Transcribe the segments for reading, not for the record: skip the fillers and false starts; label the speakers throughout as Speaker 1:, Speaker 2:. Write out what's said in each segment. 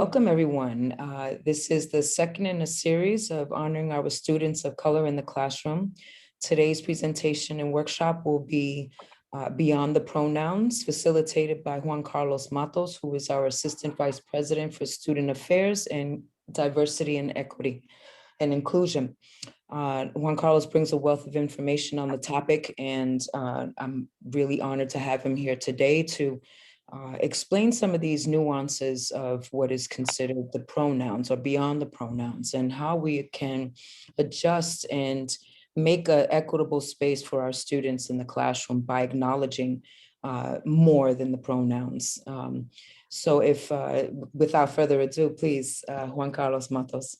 Speaker 1: Welcome, everyone. This is the second in a series of honoring our students of color in the classroom. Today's presentation and workshop will be Beyond the Pronouns, facilitated by Juan Carlos Matos, who is our Assistant Vice President for Student Affairs and Diversity and Equity and Inclusion. Juan Carlos brings a wealth of information on the topic, and I'm really honored to have him here today to explain some of these nuances of what is considered the pronouns or beyond the pronouns, and how we can adjust and make an equitable space for our students in the classroom by acknowledging more than the pronouns. So if, without further ado, please, Juan Carlos Matos.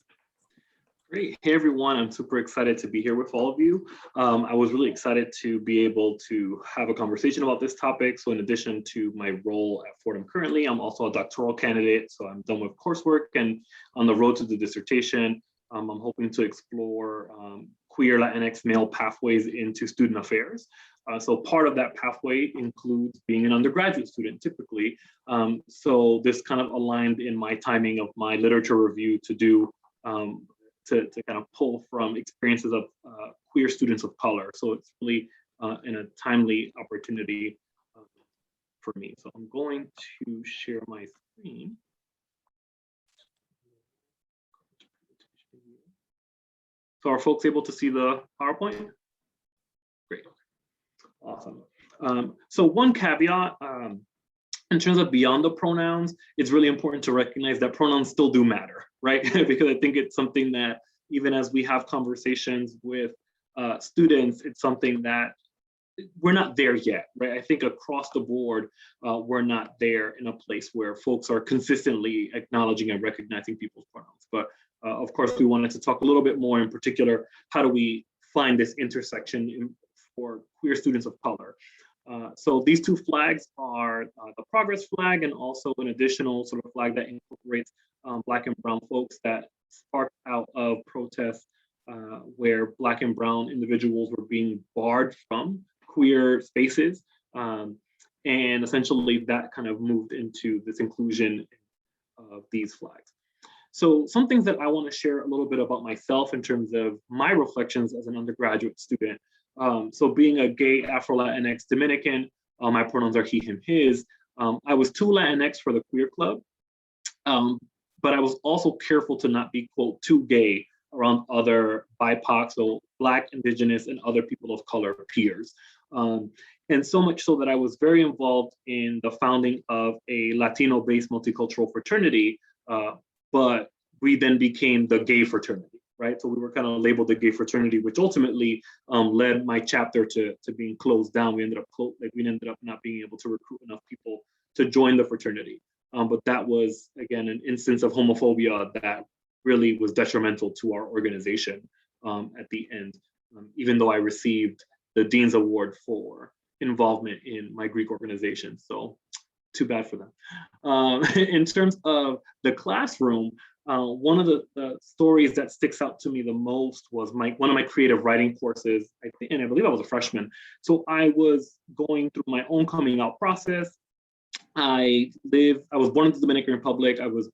Speaker 2: Great. Hey, everyone. I'm super excited to be here with all of you. I was really excited to be able to have a conversation about this topic. So in addition to my role at Fordham currently, I'm also a doctoral candidate. So I'm done with coursework and on the road to the dissertation. I'm hoping to explore queer Latinx male pathways into student affairs. So part of that pathway includes being an undergraduate student typically. So this kind of aligned in my timing of my literature review to do to kind of pull from experiences of queer students of color. So it's really in a timely opportunity for me. So I'm going to share my screen. So are folks able to see the PowerPoint? Great, awesome. So one caveat, in terms of beyond the pronouns, it's really important to recognize that pronouns still do matter, right? Because I think it's something that even as we have conversations with students, it's something that we're not there yet, right? I think across the board, we're not there in a place where folks are consistently acknowledging and recognizing people's pronouns. But of course, we wanted to talk a little bit more in particular, how do we find this intersection for queer students of color? So these two flags are the progress flag and also an additional sort of flag that incorporates Black and Brown folks that sparked out of protests where Black and Brown individuals were being barred from queer spaces. And essentially that kind of moved into this inclusion of these flags. So some things that I want to share a little bit about myself in terms of my reflections as an undergraduate student. So being a gay Afro-Latinx Dominican, my pronouns are he, him, his. I was too Latinx for the queer club, but I was also careful to not be, quote, too gay around other BIPOC, so Black, Indigenous, and other people of color peers. And so much so that I was very involved in the founding of a Latino-based multicultural fraternity, but we then became the gay fraternity. Right, so we were kind of labeled the gay fraternity, which ultimately led my chapter to being closed down. We ended up not being able to recruit enough people to join the fraternity. But that was, again, an instance of homophobia that really was detrimental to our organization at the end, even though I received the Dean's Award for involvement in my Greek organization. So too bad for them. In terms of the classroom, one of the stories that sticks out to me the most was one of my creative writing courses, and I believe I was a freshman. So I was going through my own coming out process. I was born in the Dominican Republic. I was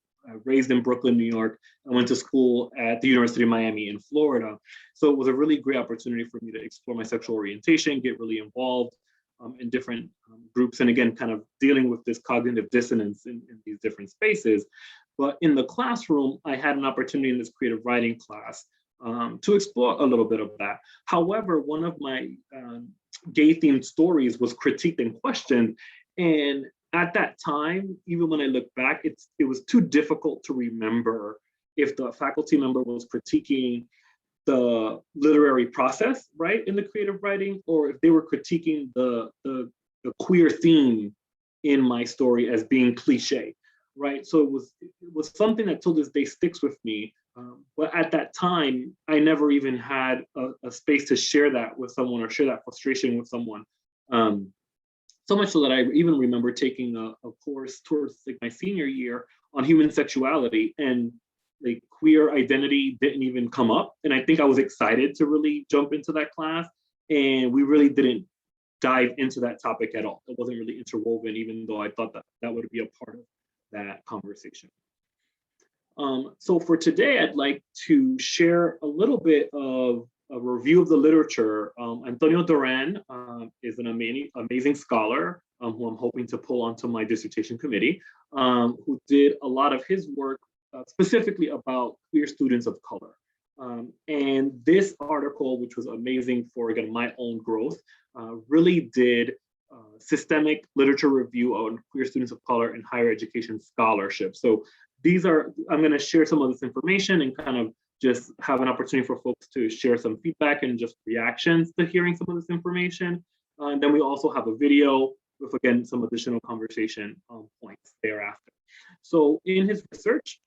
Speaker 2: raised in Brooklyn, New York. I went to school at the University of Miami in Florida. So it was a really great opportunity for me to explore my sexual orientation, get really involved in different groups, and again, kind of dealing with this cognitive dissonance in these different spaces. But in the classroom, I had an opportunity in this creative writing class to explore a little bit of that. However, one of my gay-themed stories was critiqued and questioned. And at that time, even when I look back, it was too difficult to remember if the faculty member was critiquing the literary process, right, in the creative writing, or if they were critiquing the queer theme in my story as being cliche. Right, so it was something that till this day sticks with me. But at that time, I never even had a space to share that with someone or share that frustration with someone. So much so that I even remember taking a course towards like my senior year on human sexuality, and like queer identity didn't even come up. And I think I was excited to really jump into that class, and we really didn't dive into that topic at all. It wasn't really interwoven, even though I thought that would be a part of that conversation. So for today, I'd like to share a little bit of a review of the literature. Antonio Duran is an amazing scholar who I'm hoping to pull onto my dissertation committee, who did a lot of his work specifically about queer students of color. And this article, which was amazing for, again, my own growth, really did systemic literature review on queer students of color in higher education scholarship. So I'm going to share some of this information and kind of just have an opportunity for folks to share some feedback and just reactions to hearing some of this information. And then we also have a video with, again, some additional conversation points thereafter. So in his research,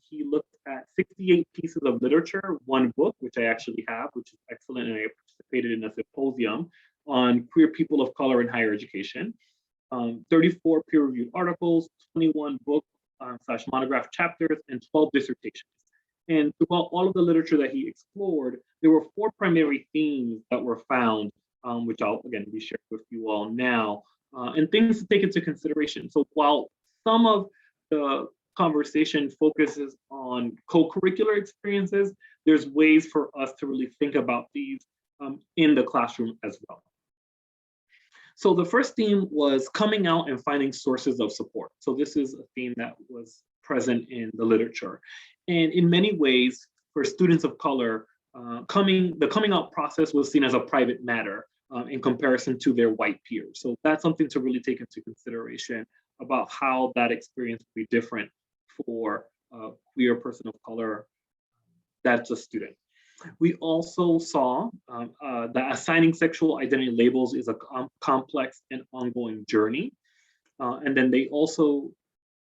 Speaker 2: he looked at 68 pieces of literature, one book, which I actually have, which is excellent, and I participated in a symposium on queer people of color in higher education, 34 peer-reviewed articles, 21 book / monograph chapters, and 12 dissertations. And throughout all of the literature that he explored, there were 4 primary themes that were found, which I'll, again, be sharing with you all now, and things to take into consideration. So while some of the conversation focuses on co-curricular experiences, there's ways for us to really think about these in the classroom as well. So the first theme was coming out and finding sources of support. So this is a theme that was present in the literature. And in many ways, for students of color, the coming out process was seen as a private matter in comparison to their white peers. So that's something to really take into consideration about how that experience would be different for a queer person of color that's a student. We also saw that assigning sexual identity labels is a complex and ongoing journey. And then they also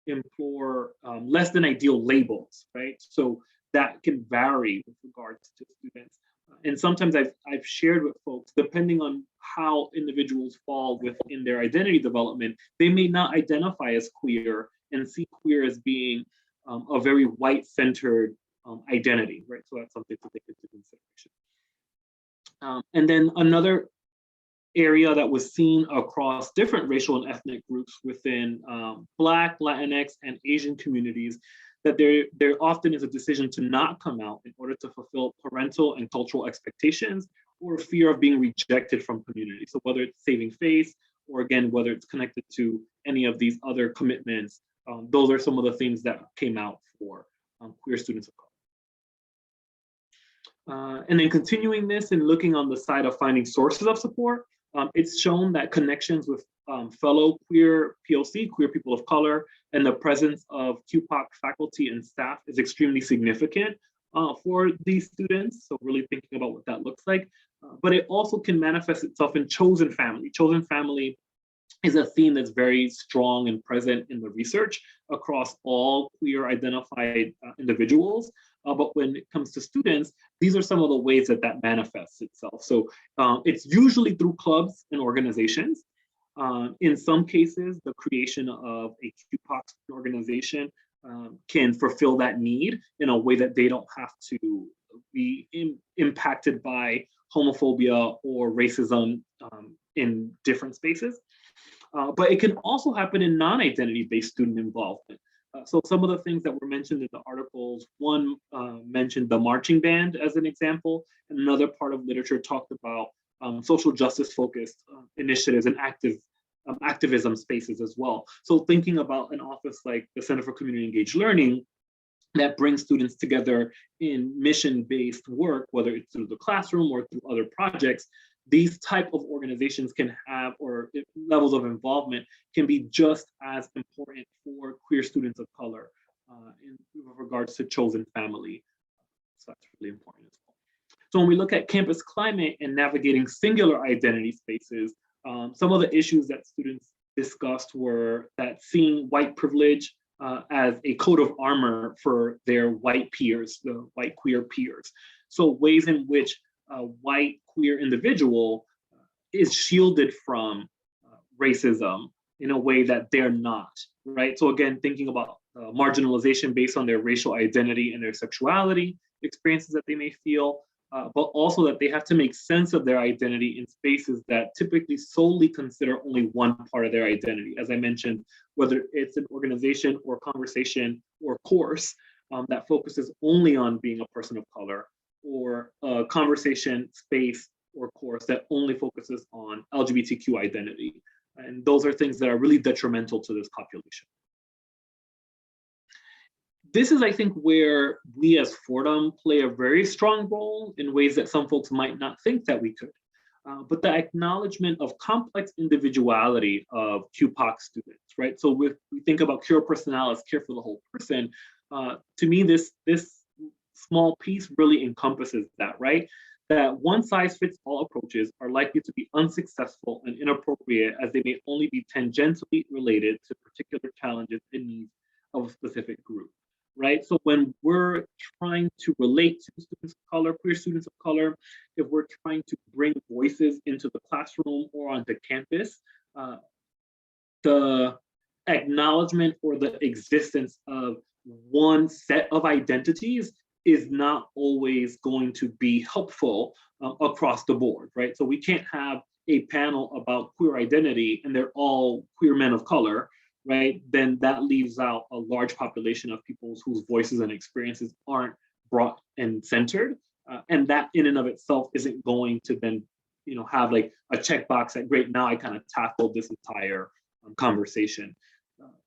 Speaker 2: implore less than ideal labels, right? So that can vary with regards to students. And sometimes I've shared with folks, depending on how individuals fall within their identity development, they may not identify as queer and see queer as being a very white-centered identity, right? So that's something to take into consideration. And then another area that was seen across different racial and ethnic groups within Black, Latinx, and Asian communities, that there often is a decision to not come out in order to fulfill parental and cultural expectations or fear of being rejected from community. So whether it's saving face, or again, whether it's connected to any of these other commitments, those are some of the things that came out for queer students of color. And then continuing this and looking on the side of finding sources of support, it's shown that connections with fellow queer POC, queer people of color, and the presence of QPOC faculty and staff is extremely significant for these students. So really thinking about what that looks like. But it also can manifest itself in chosen family. Chosen family is a theme that's very strong and present in the research across all queer identified individuals. But when it comes to students, these are some of the ways that that manifests itself. So it's usually through clubs and organizations. In some cases, the creation of a QPOC organization can fulfill that need in a way that they don't have to be impacted by homophobia or racism in different spaces. But it can also happen in non-identity-based student involvement. So some of the things that were mentioned in the articles, one mentioned the marching band as an example, and another part of literature talked about social justice focused initiatives and activism spaces as well. So thinking about an office like the Center for Community Engaged Learning that brings students together in mission-based work, whether it's through the classroom or through other projects, these type of organizations can have, or levels of involvement can be just as important for queer students of color in regards to chosen family. So that's really important as well. So when we look at campus climate and navigating singular identity spaces, some of the issues that students discussed were that seeing white privilege as a coat of armor for their white peers, the white queer peers. So ways in which a white queer individual is shielded from racism in a way that they're not, right? So again, thinking about marginalization based on their racial identity and their sexuality experiences that they may feel, but also that they have to make sense of their identity in spaces that typically solely consider only one part of their identity. As I mentioned, whether it's an organization or conversation or course, that focuses only on being a person of color, or a conversation space or course that only focuses on LGBTQ identity. And those are things that are really detrimental to this population. This is, I think, where we as Fordham play a very strong role in ways that some folks might not think that we could. But the acknowledgement of complex individuality of QPOC students, right? So if we think about Queer Personalis, care for the whole person, to me, this small piece really encompasses that, right? That one size fits all approaches are likely to be unsuccessful and inappropriate, as they may only be tangentially related to particular challenges and needs of a specific group, right? So when we're trying to relate to students of color, queer students of color, if we're trying to bring voices into the classroom or onto campus, the acknowledgement or the existence of one set of identities is not always going to be helpful across the board, right? So we can't have a panel about queer identity and they're all queer men of color, right? Then that leaves out a large population of people whose voices and experiences aren't brought and centered. And that in and of itself isn't going to then, have like a checkbox that, great, now I kind of tackled this entire conversation.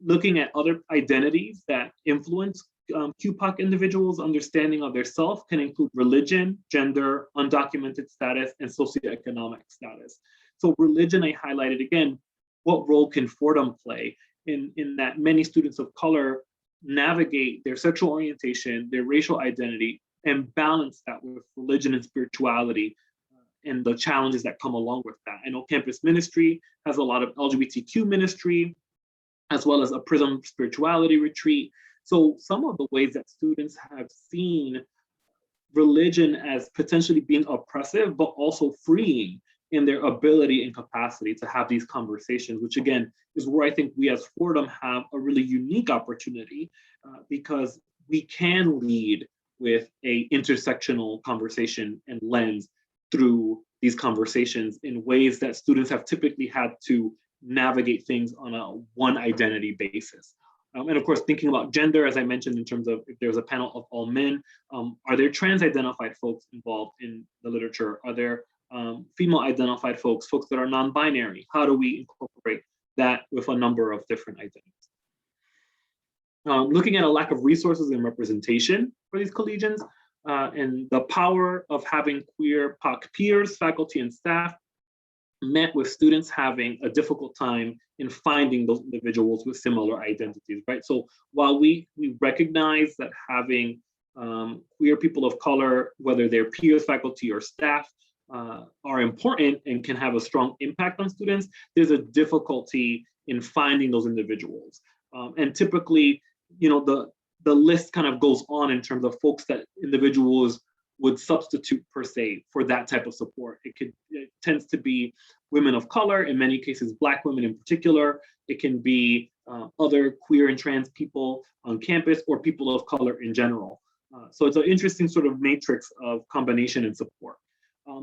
Speaker 2: Looking at other identities that influence QPOC individuals' understanding of their self can include religion, gender, undocumented status, and socioeconomic status. So religion, I highlighted again, what role can Fordham play in that many students of color navigate their sexual orientation, their racial identity, and balance that with religion and spirituality and the challenges that come along with that. I know campus ministry has a lot of LGBTQ ministry, as well as a Prism spirituality retreat. So some of the ways that students have seen religion as potentially being oppressive, but also freeing in their ability and capacity to have these conversations, which again, is where I think we as Fordham have a really unique opportunity because we can lead with a intersectional conversation and lens through these conversations in ways that students have typically had to navigate things on a one identity basis. And of course, thinking about gender, as I mentioned, in terms of if there's a panel of all men, are there trans identified folks involved in the literature? Are there female identified folks that are non-binary? How do we incorporate that with a number of different identities? Looking at a lack of resources and representation for these collegians and the power of having queer POC peers, faculty, and staff met with students having a difficult time in finding those individuals with similar identities, right? So while we recognize that having queer people of color, whether they're peers, faculty, or staff, are important and can have a strong impact on students, there's a difficulty in finding those individuals. And typically, the list kind of goes on in terms of folks that individuals would substitute per se for that type of support. It tends to be women of color, in many cases, Black women in particular. It can be other queer and trans people on campus or people of color in general. So it's an interesting sort of matrix of combination and support.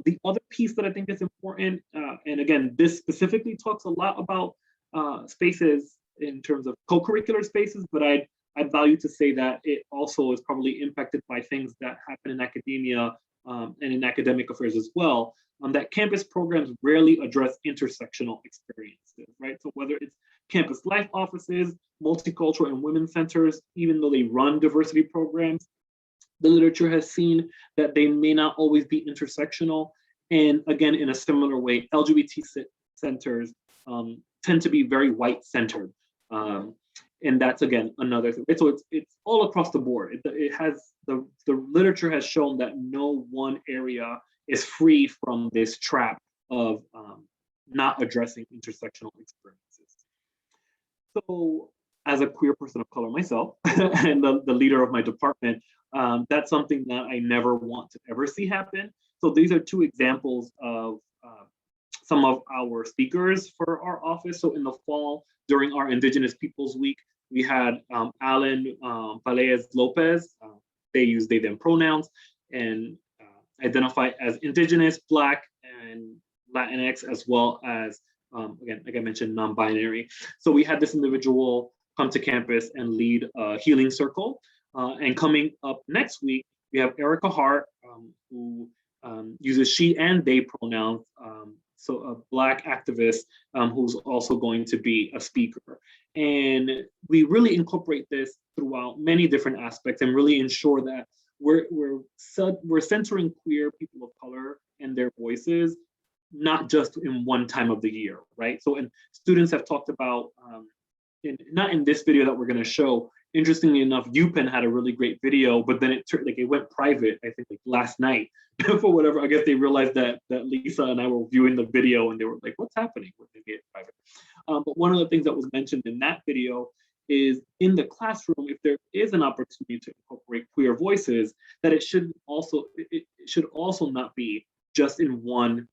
Speaker 2: The other piece that I think is important, and again, this specifically talks a lot about spaces in terms of co-curricular spaces, but I'd value to say that it also is probably impacted by things that happen in academia and in academic affairs as well, that campus programs rarely address intersectional experiences, right? So whether it's campus life offices, multicultural and women's centers, even though they run diversity programs, the literature has seen that they may not always be intersectional. And again, in a similar way, LGBT centers tend to be very white-centered. And that's, again, another thing. So it's all across the board. It has, the literature has shown that no one area is free from this trap of not addressing intersectional experiences. So as a queer person of color myself, and the leader of my department, that's something that I never want to ever see happen. So these are two examples of some of our speakers for our office. So in the fall, during our Indigenous Peoples Week, we had Alan Palaez Lopez. They use they, them pronouns and identify as Indigenous, Black, and Latinx, as well as, again, like I mentioned, non-binary. So we had this individual come to campus and lead a healing circle And coming up next week, we have Erica Hart, who uses she and they pronouns. So a Black activist who's also going to be a speaker. And we really incorporate this throughout many different aspects and really ensure that we're centering queer people of color and their voices, not just in one time of the year, right? So, and students have talked about, not in this video that we're going to show. Interestingly enough, UPenn had a really great video, but then it went private, I think, like last night for whatever. I guess they realized that Lisa and I were viewing the video and they were like, what's happening when they get private? But one of the things that was mentioned in that video is in the classroom, if there is an opportunity to incorporate queer voices, that it should also not be just in one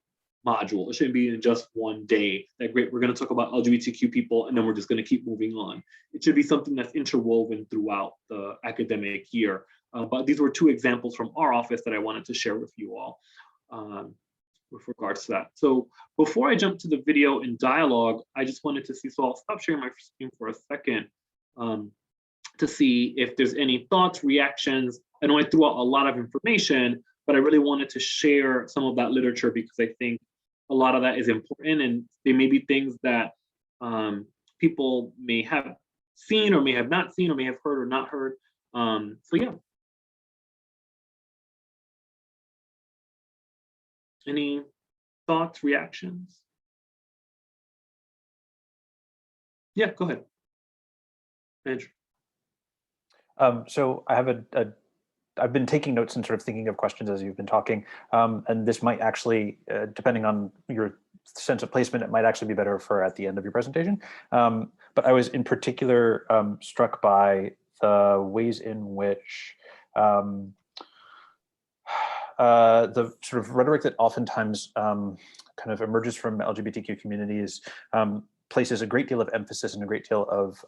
Speaker 2: module. It shouldn't be in just one day. That great, we're going to talk about LGBTQ people and then we're just going to keep moving on. It should be something that's interwoven throughout the academic year. But these were two examples from our office that I wanted to share with you all with regards to that. So before I jump to the video and dialogue, I just wanted to see, so I'll stop sharing my screen for a second to see if there's any thoughts, reactions. I know I threw out a lot of information, but I really wanted to share some of that literature because I think a lot of that is important and they may be things that people may have seen or may have not seen or may have heard or not heard. So yeah. Any thoughts, reactions? Yeah, go ahead. Andrew.
Speaker 3: So I have I've been taking notes and sort of thinking of questions as you've been talking, and this might actually, depending on your sense of placement, it might actually be better for at the end of your presentation. But I was in particular struck by the ways in which the sort of rhetoric that oftentimes kind of emerges from LGBTQ communities places a great deal of emphasis and a great deal of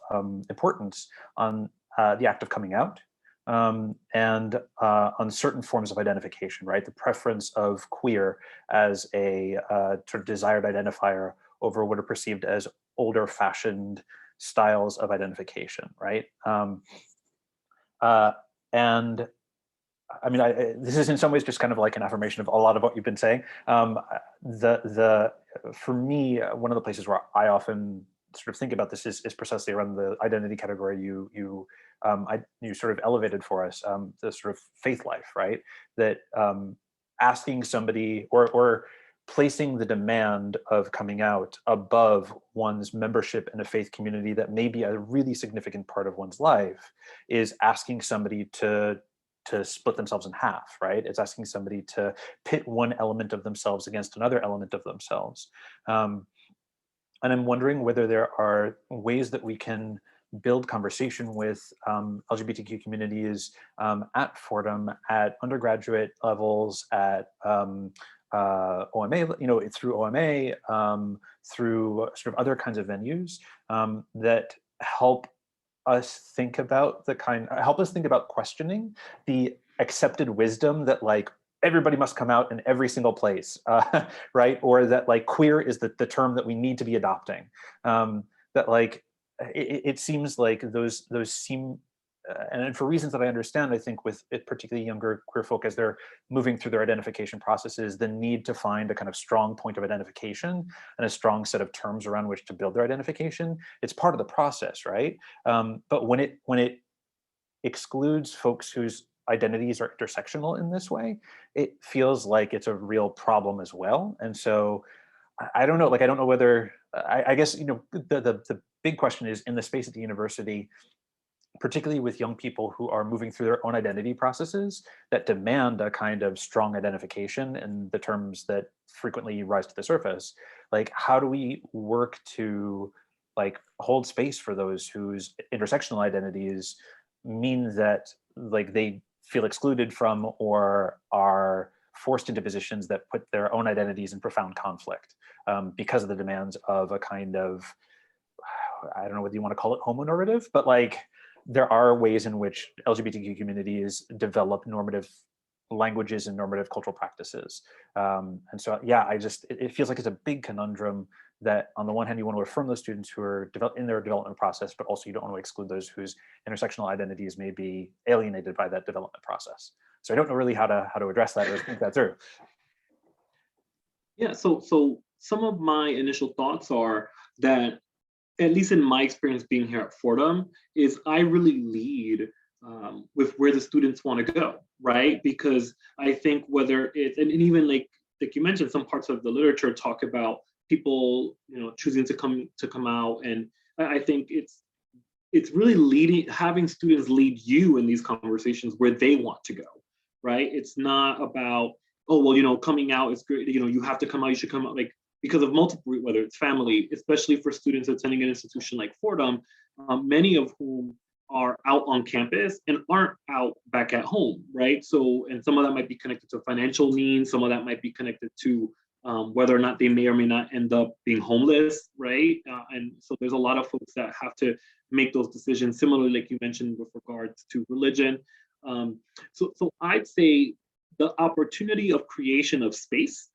Speaker 3: importance on the act of coming out and on certain forms of identification, right? The preference of queer as a sort of desired identifier over what are perceived as older fashioned styles of identification, right? And I mean, this is in some ways just kind of like an affirmation of a lot of what you've been saying. For me, one of the places where I often sort of think about this is precisely around the identity category you sort of elevated for us, the sort of faith life, right? That asking somebody or placing the demand of coming out above one's membership in a faith community that may be a really significant part of one's life is asking somebody to split themselves in half, right? It's asking somebody to pit one element of themselves against another element of themselves. And I'm wondering whether there are ways that we can build conversation with LGBTQ communities at Fordham, at undergraduate levels, at OMA, through OMA, through sort of other kinds of venues that help us think about questioning the accepted wisdom that like everybody must come out in every single place, right? Or that like queer is the term that we need to be adopting. That like it seems like those seem, and for reasons that I understand, I think with particularly younger queer folk as they're moving through their identification processes, the need to find a kind of strong point of identification and a strong set of terms around which to build their identification, it's part of the process, right? But when it excludes folks whose identities are intersectional in this way, it feels like it's a real problem as well. And so I don't know, like I don't know whether, I guess, the big question is in the space at the university, particularly with young people who are moving through their own identity processes that demand a kind of strong identification in the terms that frequently rise to the surface, like how do we work to like hold space for those whose intersectional identities mean that like they feel excluded from or are forced into positions that put their own identities in profound conflict because of the demands of a kind of, I don't know whether you want to call it homonormative, but like there are ways in which LGBTQ communities develop normative languages and normative cultural practices. And so, yeah, it feels like it's a big conundrum that on the one hand, you want to affirm those students who are in their development process, but also you don't want to exclude those whose intersectional identities may be alienated by that development process. So I don't know really how to address that or think that through.
Speaker 2: Yeah, so some of my initial thoughts are that, at least in my experience being here at Fordham, is I really lead with where the students want to go, right? Because I think whether it's, and even like you mentioned, some parts of the literature talk about people, choosing to come out, and I think it's really having students lead you in these conversations where they want to go, right? It's not about, oh, well, coming out is great, you have to come out, you should come out, like, because of multiple, whether it's family, especially for students attending an institution like Fordham, many of whom are out on campus and aren't out back at home, right? So, and some of that might be connected to financial means, some of that might be connected to whether or not they may or may not end up being homeless, right? And so there's a lot of folks that have to make those decisions, similarly, like you mentioned, with regards to religion. So I'd say the opportunity of creation of space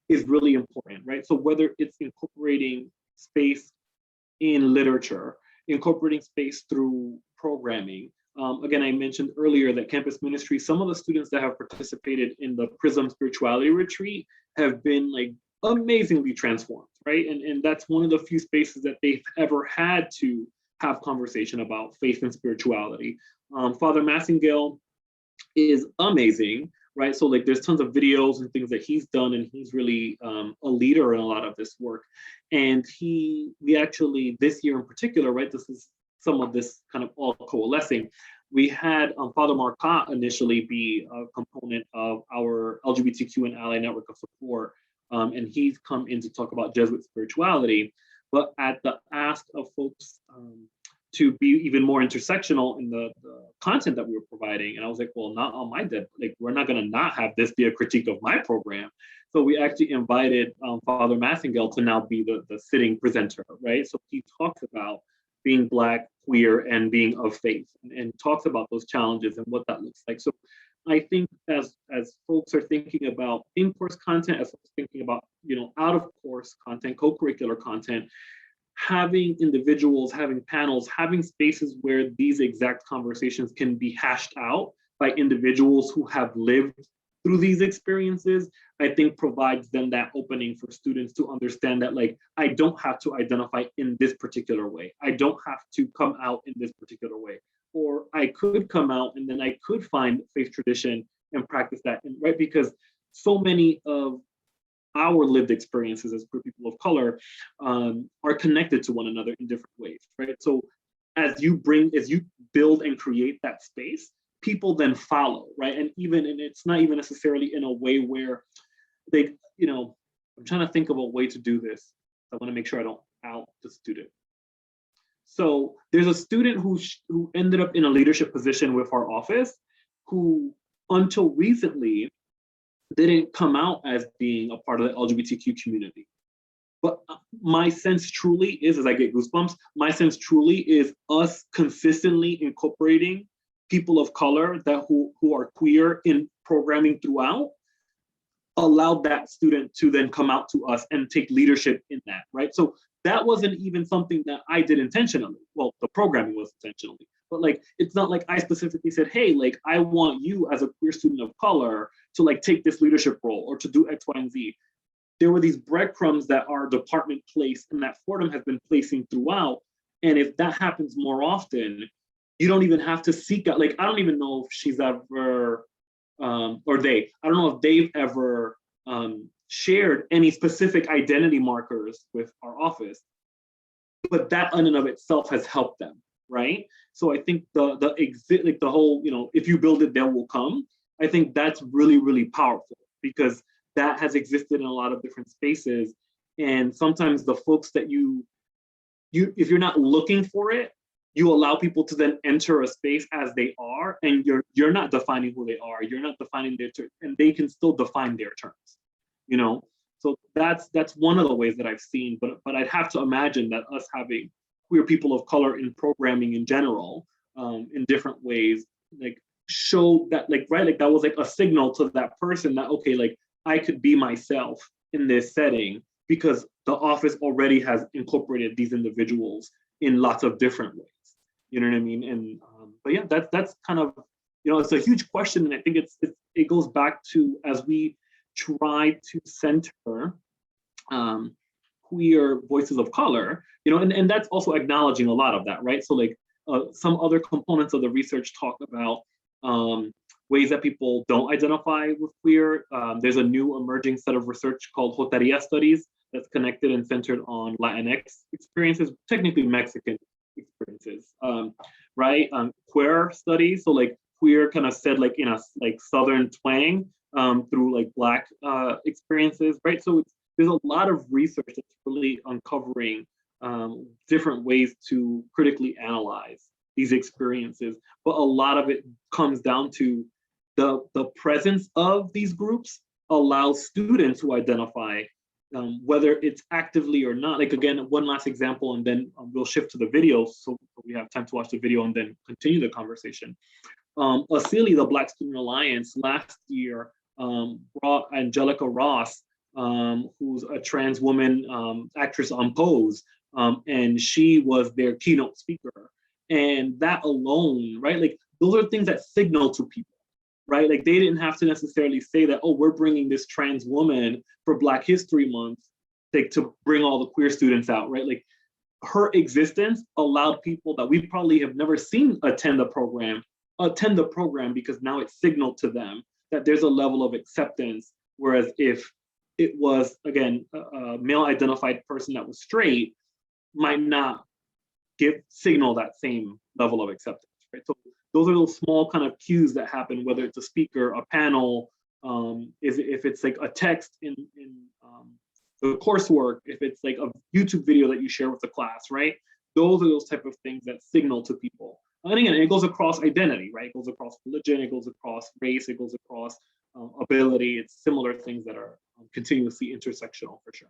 Speaker 2: is really important, right? So whether it's incorporating space in literature, incorporating space through programming. Again, I mentioned earlier that campus ministry, some of the students that have participated in the Prism Spirituality Retreat have been like amazingly transformed, right? And that's one of the few spaces that they've ever had to have conversation about faith and spirituality. Father Massingale is amazing, right? So like there's tons of videos and things that he's done, and he's really a leader in a lot of this work. And we actually, this year in particular, right, this is some of this kind of all coalescing. We had Father Marcotte initially be a component of our LGBTQ and ally network of support. And he's come in to talk about Jesuit spirituality, but at the ask of folks to be even more intersectional in the content that we were providing. And I was like, well, not on my dead, like, we're not gonna not have this be a critique of my program. So we actually invited Father Massingale to now be the sitting presenter, right? So he talks about being Black, queer, and being of faith, and talks about those challenges and what that looks like. So I think as folks are thinking about in-course content, as folks thinking about, out-of-course content, co-curricular content, having individuals, having panels, having spaces where these exact conversations can be hashed out by individuals who have lived through these experiences, I think provides them that opening for students to understand that, like, I don't have to identify in this particular way. I don't have to come out in this particular way. Or I could come out and then I could find faith tradition and practice that, right? Because so many of our lived experiences as queer people of color are connected to one another in different ways, right? So as you build and create that space, people then follow, right? And it's not even necessarily in a way where they, I'm trying to think of a way to do this. I want to make sure I don't out the student. So there's a student who ended up in a leadership position with our office, who until recently didn't come out as being a part of the LGBTQ community. But my sense truly is, as I get goosebumps, my sense truly is us consistently incorporating people of color who are queer in programming throughout, allowed that student to then come out to us and take leadership in that, right? So that wasn't even something that I did intentionally. Well, the programming was intentionally, but like, it's not like I specifically said, hey, like, I want you as a queer student of color to like take this leadership role or to do X, Y, and Z. There were these breadcrumbs that our department placed and that Fordham has been placing throughout. And if that happens more often, you don't even have to seek out, like, I don't even know if she's ever, I don't know if they've ever shared any specific identity markers with our office, but that in and of itself has helped them, right? So I think the whole, if you build it, they will come. I think that's really, really powerful, because that has existed in a lot of different spaces. And sometimes the folks that if you're not looking for it, you allow people to then enter a space as they are, and you're not defining who they are. You're not defining their terms, and they can still define their terms, So that's one of the ways that I've seen. But I'd have to imagine that us having queer people of color in programming in general, in different ways, like, show that, like, right, like, that was like a signal to that person that, okay, like, I could be myself in this setting, because the office already has incorporated these individuals in lots of different ways. You know what I mean? And but yeah, that's kind of, it's a huge question, and I think it goes back to, as we try to center queer voices of color, and that's also acknowledging a lot of that, right? So like some other components of the research talk about ways that people don't identify with queer. There's a new emerging set of research called Joteria studies that's connected and centered on Latinx experiences, technically Mexican experiences, right? Queer studies, so like queer kind of said like in a like Southern twang through like Black experiences, right? So there's a lot of research that's really uncovering different ways to critically analyze these experiences, but a lot of it comes down to the presence of these groups allows students who identify, whether it's actively or not. Like again, one last example, and then we'll shift to the video so we have time to watch the video and then continue the conversation. ASILI, the Black Student Alliance, last year brought Angelica Ross, who's a trans woman actress on Pose, and she was their keynote speaker. And that alone, right? Like those are things that signal to people, right? Like they didn't have to necessarily say that, oh, we're bringing this trans woman for Black History Month, like to bring all the queer students out, right? Like her existence allowed people that we probably have never seen attend the program because now it's signaled to them that there's a level of acceptance. Whereas if it was, again, a male identified person that was straight, might not signal that same level of acceptance, right? So those are those small kind of cues that happen, whether it's a speaker, a panel, if it's like a text in the coursework, if it's like a YouTube video that you share with the class, right? Those are those type of things that signal to people. And again, it goes across identity, right? It goes across religion, it goes across race, it goes across ability. It's similar things that are continuously intersectional for sure.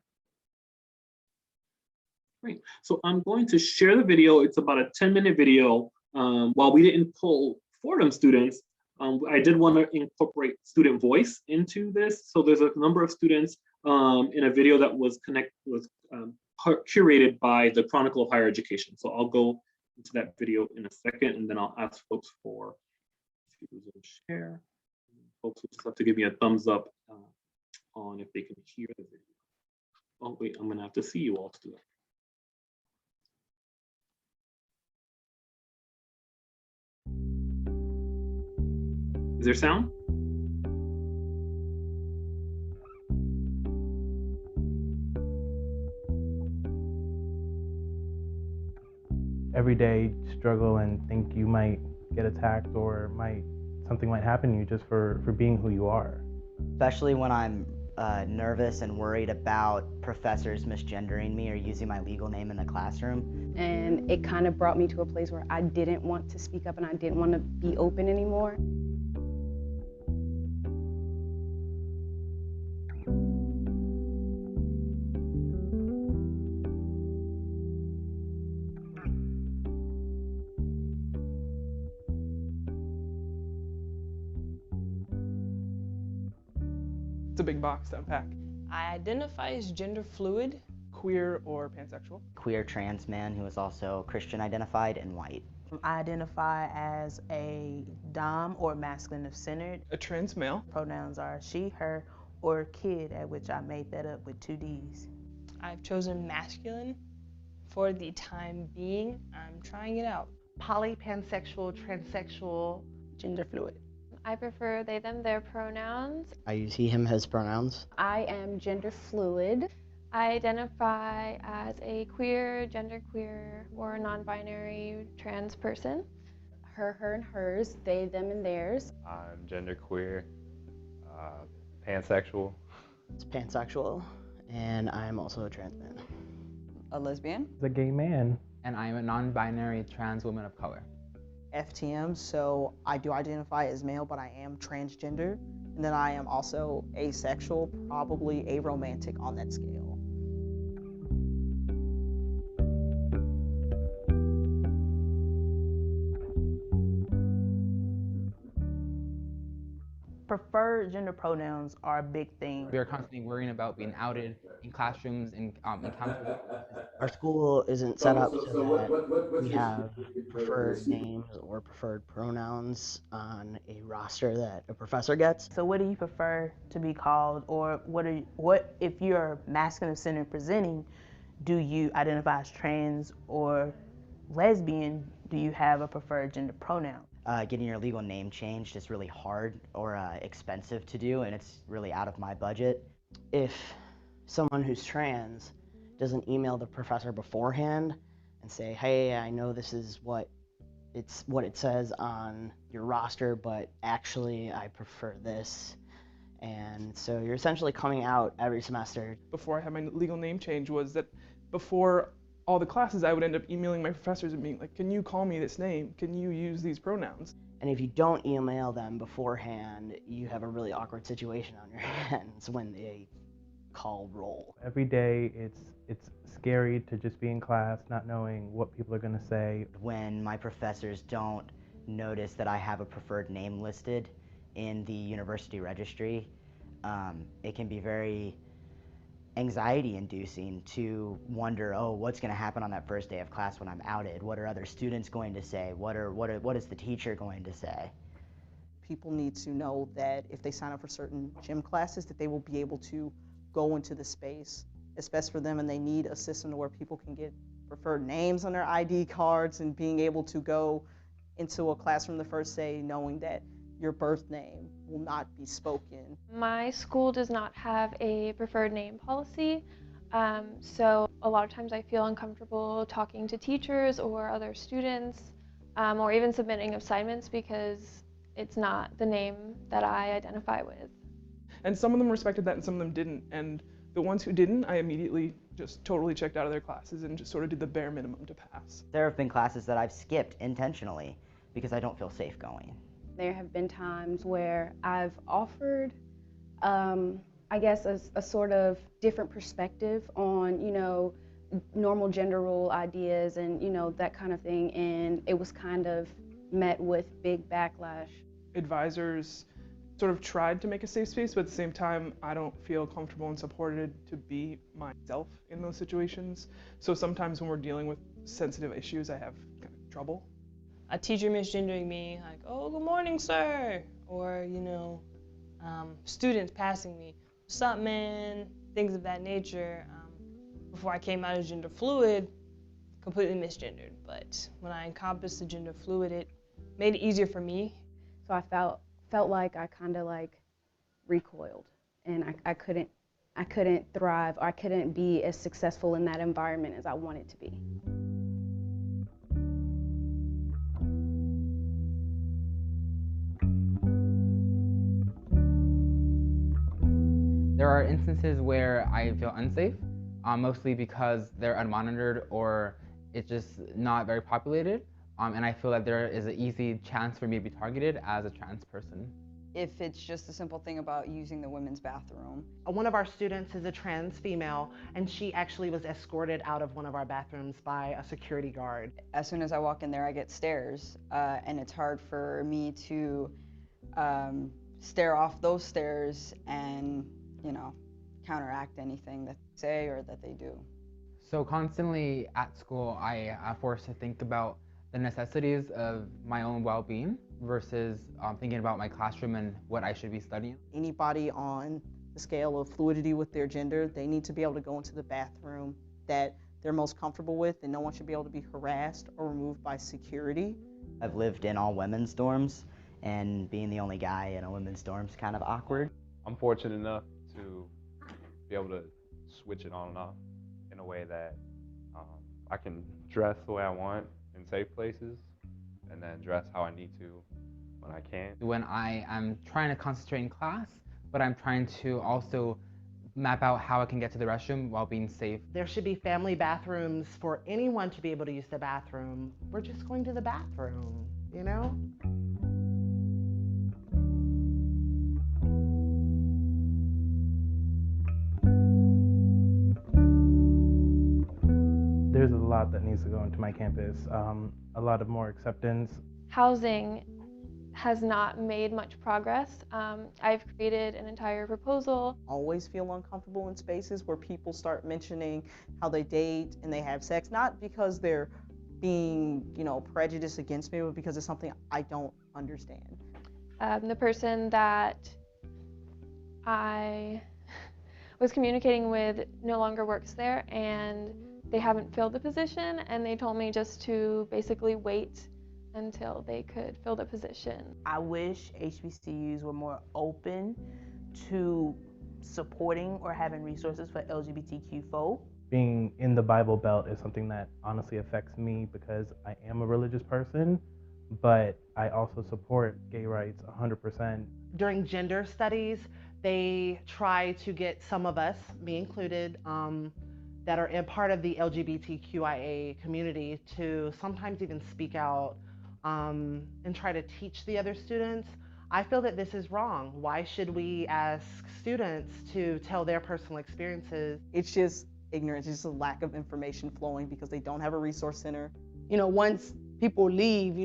Speaker 2: Great. So I'm going to share the video. It's about a 10-minute video. While we didn't pull Fordham students, I did want to incorporate student voice into this. So there's a number of students in a video that was curated by the Chronicle of Higher Education. So I'll go into that video in a second, and then I'll ask folks for share. Folks will just have to give me a thumbs up on if they can hear the video. Oh wait, I'm gonna have to see you all to do that. Is there sound?
Speaker 4: Every day struggle and think you might get attacked or something might happen to you just for being who you are.
Speaker 5: Especially when I'm nervous and worried about professors misgendering me or using my legal name in the classroom.
Speaker 6: And it kind of brought me to a place where I didn't want to speak up and I didn't want to be open anymore.
Speaker 7: It's a big box to unpack.
Speaker 8: I identify as gender fluid.
Speaker 7: Queer or pansexual.
Speaker 5: Queer trans man who is also Christian identified and white.
Speaker 9: I identify as a dom or masculine of centered.
Speaker 7: A trans male.
Speaker 9: Pronouns are she, her, or kid, at which I made that up with 2 Ds.
Speaker 8: I've chosen masculine for the time being. I'm trying it out.
Speaker 10: Poly, pansexual, transsexual,
Speaker 6: Gender fluid.
Speaker 10: I prefer they, them, their pronouns.
Speaker 5: I use he, him, his pronouns.
Speaker 6: I am gender fluid.
Speaker 10: I identify as a queer, genderqueer, or non-binary trans person.
Speaker 6: Her, her, and hers. They, them, and theirs.
Speaker 11: I'm genderqueer, pansexual.
Speaker 5: It's pansexual, and I'm also a trans man.
Speaker 12: A lesbian.
Speaker 4: The gay man.
Speaker 13: And I am a non-binary trans woman of color.
Speaker 14: FTM, so I do identify as male, but I am transgender. And then I am also asexual, probably aromantic on that scale.
Speaker 9: Preferred gender pronouns are a big thing.
Speaker 13: We are constantly worrying about being outed in classrooms and encounters.
Speaker 14: Our school isn't set up so that we have preferred names or preferred pronouns on a roster that a professor gets.
Speaker 9: So what do you prefer to be called, or what if you're masculine centered presenting, do you identify as trans or lesbian? Do you have a preferred gender pronoun?
Speaker 5: Getting your legal name changed is really hard or expensive to do, and it's really out of my budget.
Speaker 14: If someone who's trans doesn't email the professor beforehand and say, hey, I know this is what it says on your roster, but actually I prefer this. And so you're essentially coming out every semester.
Speaker 7: Before I had my legal name change was that before all the classes, I would end up emailing my professors and being like, can you call me this name? Can you use these pronouns?
Speaker 14: And if you don't email them beforehand, you have a really awkward situation on your hands when they call roll.
Speaker 4: Every day it's scary to just be in class not knowing what people are going to say.
Speaker 5: When my professors don't notice that I have a preferred name listed in the university registry, it can be very anxiety inducing to wonder, oh, what's going to happen on that first day of class when I'm outed? What are other students going to say? What is the teacher going to say?
Speaker 14: People need to know that if they sign up for certain gym classes, that they will be able to go into the space. It's best for them, and they need a system to where people can get preferred names on their ID cards and being able to go into a classroom the first day knowing that your birth name will not be spoken.
Speaker 10: My school does not have a preferred name policy, so a lot of times I feel uncomfortable talking to teachers or other students, or even submitting assignments because it's not the name that I identify with.
Speaker 7: And some of them respected that and some of them didn't. And the ones who didn't, I immediately just totally checked out of their classes and just sort of did the bare minimum to pass.
Speaker 5: There have been classes that I've skipped intentionally because I don't feel safe going.
Speaker 6: There have been times where I've offered, I guess, a sort of different perspective on, normal gender role ideas and, that kind of thing, and it was kind of met with big backlash.
Speaker 7: Advisors sort of tried to make a safe space, but at the same time, I don't feel comfortable and supported to be myself in those situations. So sometimes when we're dealing with sensitive issues, I have kind of trouble.
Speaker 8: A teacher misgendering me, like, oh, good morning, sir. Or, students passing me, what's up, man? Things of that nature. Before I came out as gender fluid, completely misgendered. But when I encompassed the gender fluid, it made it easier for me.
Speaker 6: So I felt like I kind of like recoiled, and I couldn't thrive, or I couldn't be as successful in that environment as I wanted to be.
Speaker 13: There are instances where I feel unsafe, mostly because they're unmonitored or it's just not very populated. And I feel that there is an easy chance for me to be targeted as a trans person.
Speaker 12: If it's just a simple thing about using the women's bathroom.
Speaker 11: One of our students is a trans female, and she actually was escorted out of one of our bathrooms by a security guard.
Speaker 12: As soon as I walk in there, I get stares, and it's hard for me to stare off those stares and, counteract anything that they say or that they do.
Speaker 13: So constantly at school, I am forced to think about the necessities of my own well-being versus thinking about my classroom and what I should be studying.
Speaker 14: Anybody on the scale of fluidity with their gender, they need to be able to go into the bathroom that they're most comfortable with, and no one should be able to be harassed or removed by security.
Speaker 5: I've lived in all women's dorms, and being the only guy in a women's dorm is kind of awkward.
Speaker 15: I'm fortunate enough to be able to switch it on and off in a way that I can dress the way I want in safe places and then dress how I need to when I can.
Speaker 13: When I am trying to concentrate in class, but I'm trying to also map out how I can get to the restroom while being safe.
Speaker 11: There should be family bathrooms for anyone to be able to use the bathroom. We're just going to the bathroom,
Speaker 4: There's a lot that needs to go into my campus. A lot of more acceptance.
Speaker 10: Housing has not made much progress. I've created an entire proposal.
Speaker 14: Always feel uncomfortable in spaces where people start mentioning how they date and they have sex, not because they're being, prejudiced against me, but because it's something I don't understand.
Speaker 10: The person that I was communicating with no longer works there, and they haven't filled the position, and they told me just to basically wait until they could fill the position.
Speaker 9: I wish HBCUs were more open to supporting or having resources for LGBTQ folk.
Speaker 4: Being in the Bible Belt is something that honestly affects me because I am a religious person, but I also support gay rights 100%.
Speaker 11: During gender studies, they try to get some of us, me included, that are in part of the LGBTQIA community to sometimes even speak out and try to teach the other students. I feel that this is wrong. Why should we ask students to tell their personal experiences?
Speaker 14: It's just ignorance, it's just a lack of information flowing because they don't have a resource center.
Speaker 16: Once people leave,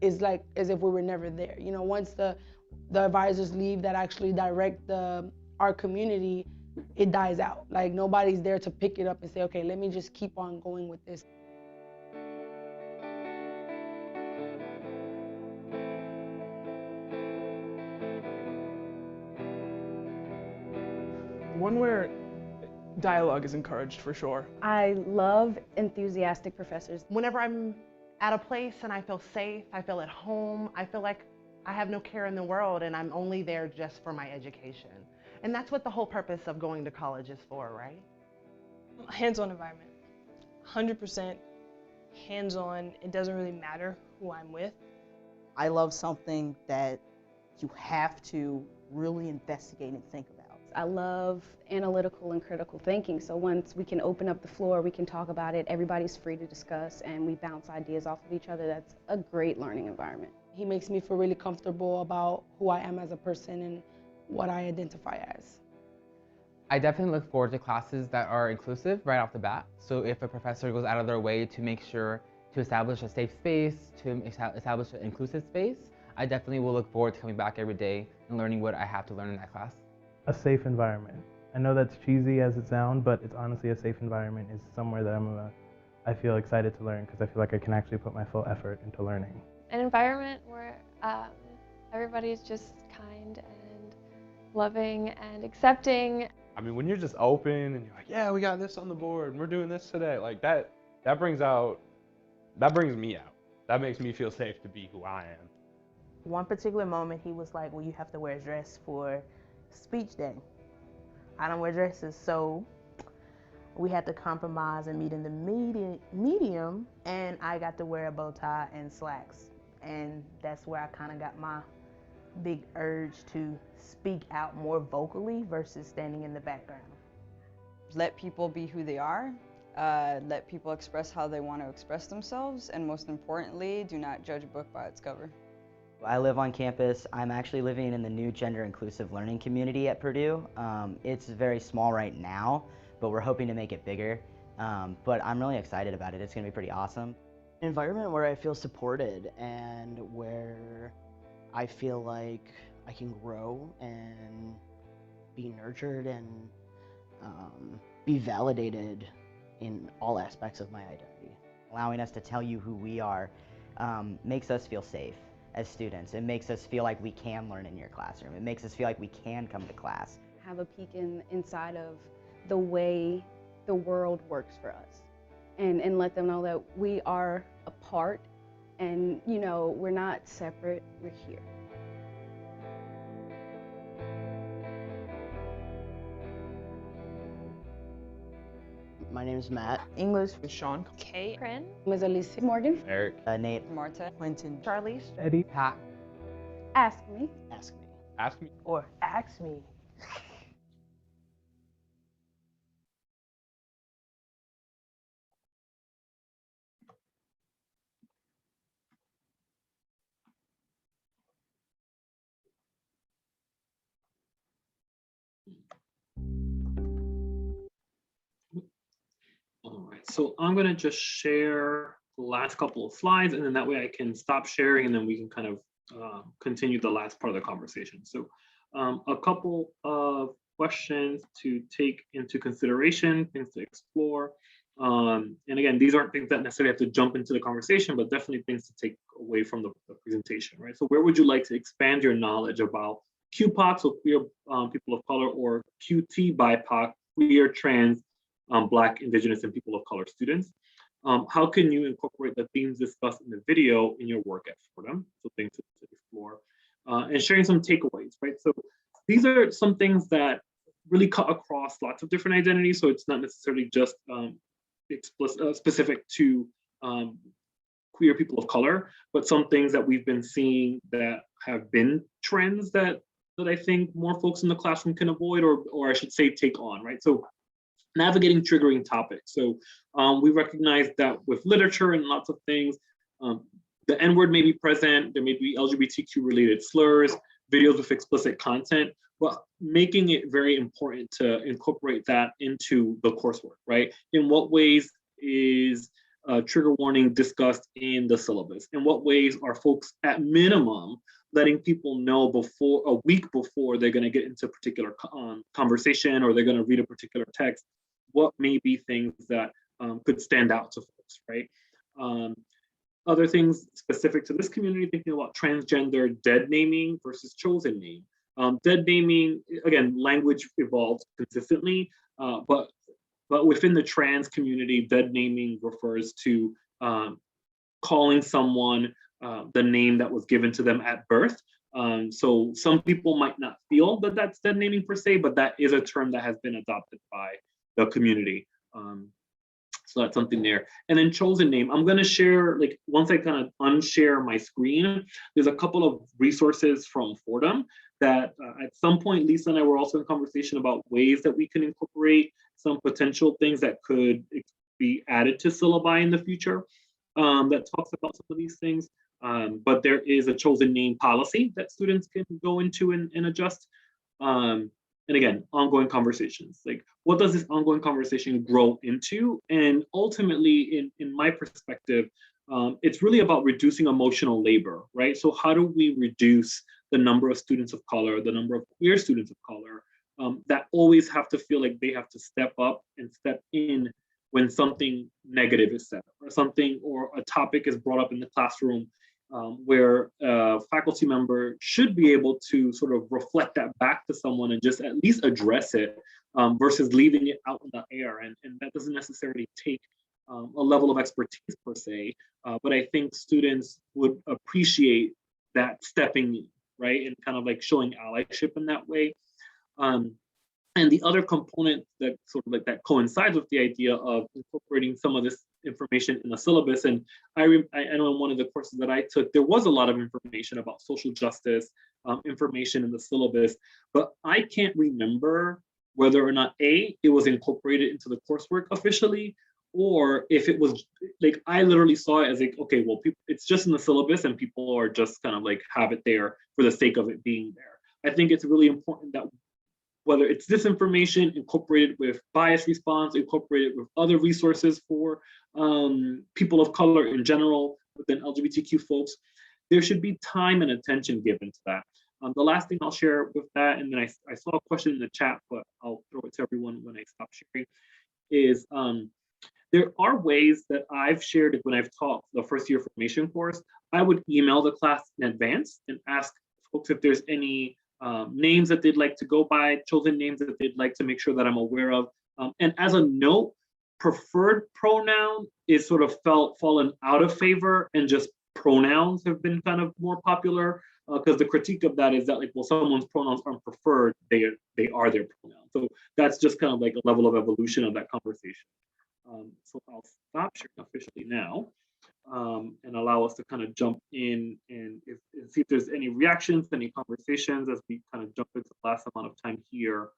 Speaker 16: it's like as if we were never there. Once the advisors leave that actually direct our community, it dies out. Like nobody's there to pick it up and say, okay, let me just keep on going with this.
Speaker 7: One where dialogue is encouraged for sure.
Speaker 6: I love enthusiastic professors.
Speaker 11: Whenever I'm at a place and I feel safe, I feel at home, I feel like I have no care in the world and I'm only there just for my education. And that's what the whole purpose of going to college is for, right?
Speaker 8: Hands-on environment. 100% hands-on. It doesn't really matter who I'm with.
Speaker 14: I love something that you have to really investigate and think about.
Speaker 6: I love analytical and critical thinking. So once we can open up the floor, we can talk about it, everybody's free to discuss, and we bounce ideas off of each other. That's a great learning environment.
Speaker 16: He makes me feel really comfortable about who I am as a person and what I identify as.
Speaker 13: I definitely look forward to classes that are inclusive right off the bat. So if a professor goes out of their way to make sure to establish a safe space, to establish an inclusive space, I definitely will look forward to coming back every day and learning what I have to learn in that class.
Speaker 4: A safe environment. I know that's cheesy as it sounds, but it's honestly a safe environment is somewhere that I feel excited to learn because I feel like I can actually put my full effort into learning.
Speaker 10: An environment where everybody's just kind and loving and accepting.
Speaker 15: I mean, when you're just open and you're like, yeah, we got this on the board and we're doing this today, like that brings me out. That makes me feel safe to be who I am.
Speaker 9: One particular moment he was like, well, you have to wear a dress for speech day. I don't wear dresses, so we had to compromise and meet in the medium, and I got to wear a bow tie and slacks. And that's where I kind of got my big urge to speak out more vocally versus standing in the background.
Speaker 12: Let people be who they are. Let people express how they want to express themselves, and most importantly, do not judge a book by its cover.
Speaker 5: I live on campus. I'm actually living in the new gender inclusive learning community at Purdue. It's very small right now, but we're hoping to make it bigger. But I'm really excited about it. It's gonna be pretty awesome.
Speaker 17: An environment where I feel supported and where I feel like I can grow and be nurtured and be validated in all aspects of my identity.
Speaker 5: Allowing us to tell you who we are makes us feel safe as students. It makes us feel like we can learn in your classroom. It makes us feel like we can come to class.
Speaker 6: Have a peek inside of the way the world works for us, and let them know that we are a part, and we're not separate, we're here.
Speaker 17: My name is Matt.
Speaker 9: English.
Speaker 7: Sean.
Speaker 8: Kate.
Speaker 10: Corinne.
Speaker 16: Ms. Alicia.
Speaker 6: Morgan.
Speaker 15: Eric.
Speaker 5: Nate.
Speaker 12: Marta.
Speaker 14: Quentin.
Speaker 11: Charlize.
Speaker 3: Eddie.
Speaker 13: Pat.
Speaker 6: Ask me.
Speaker 17: Ask me.
Speaker 15: Ask me.
Speaker 9: Or ask me.
Speaker 2: All right, so I'm gonna just share the last couple of slides, and then that way I can stop sharing and then we can kind of continue the last part of the conversation. So a couple of questions to take into consideration, things to explore. And again, these aren't things that necessarily have to jump into the conversation, but definitely things to take away from the presentation, right? So where would you like to expand your knowledge about QPOC, so queer people of color, or QT BIPOC, queer, trans, Black, Indigenous, and people of color students? How can you incorporate the themes discussed in the video in your work at Fordham? So things to explore, and sharing some takeaways, right? So these are some things that really cut across lots of different identities. So it's not necessarily just specific to queer people of color, but some things that we've been seeing that have been trends that I think more folks in the classroom can avoid, or I should say take on, right? So navigating triggering topics. So we recognize that with literature and lots of things, the N-word may be present, there may be LGBTQ related slurs, videos with explicit content, but making it very important to incorporate that into the coursework, right? In what ways is trigger warning discussed in the syllabus? In what ways are folks at minimum letting people know before, a week before they're gonna get into a particular conversation, or they're gonna read a particular text, what may be things that could stand out to folks, right? Other things specific to this community, thinking about transgender dead naming versus chosen name. Dead naming, again, language evolves consistently, but within the trans community, dead naming refers to calling someone the name that was given to them at birth. So some people might not feel that that's dead naming per se, but that is a term that has been adopted by the community. So that's something there. And then chosen name, I'm gonna share, like once I kind of unshare my screen, there's a couple of resources from Fordham that at some point, Lisa and I were also in conversation about ways that we can incorporate some potential things that could be added to syllabi in the future that talks about some of these things. But there is a chosen name policy that students can go into and adjust. And again, ongoing conversations. Like, what does this ongoing conversation grow into? And ultimately, in my perspective, it's really about reducing emotional labor, right? So how do we reduce the number of students of color, the number of queer students of color, that always have to feel like they have to step up and step in when something negative is said, or something, or a topic is brought up in the classroom, where a faculty member should be able to sort of reflect that back to someone and just at least address it, versus leaving it out in the air. And that doesn't necessarily take a level of expertise per se, but I think students would appreciate that stepping in, right? And kind of like showing allyship in that way. And the other component that sort of like that coincides with the idea of incorporating some of this information in the syllabus. And I know in one of the courses that I took, there was a lot of information about social justice, information in the syllabus, but I can't remember whether or not it was incorporated into the coursework officially, or if it was like, I literally saw it as like, okay, well, it's just in the syllabus and people are just kind of like have it there for the sake of it being there. I think it's really important that whether it's this information incorporated with bias response, incorporated with other resources for people of color in general, within LGBTQ folks, there should be time and attention given to that. The last thing I'll share with that, and then I saw a question in the chat, but I'll throw it to everyone when I stop sharing, is there are ways that I've shared when I've taught the first year formation course. I would email the class in advance and ask folks if there's any names that they'd like to go by, chosen names that they'd like to make sure that I'm aware of. And as a note, preferred pronoun is sort of fallen out of favor, and just pronouns have been kind of more popular, because the critique of that is that, like, well, someone's pronouns aren't preferred, they are their pronouns. So that's just kind of like a level of evolution of that conversation. So I'll stop sharing officially now, and allow us to kind of jump in and see if there's any reactions, any conversations as we kind of jump into the last amount of time here.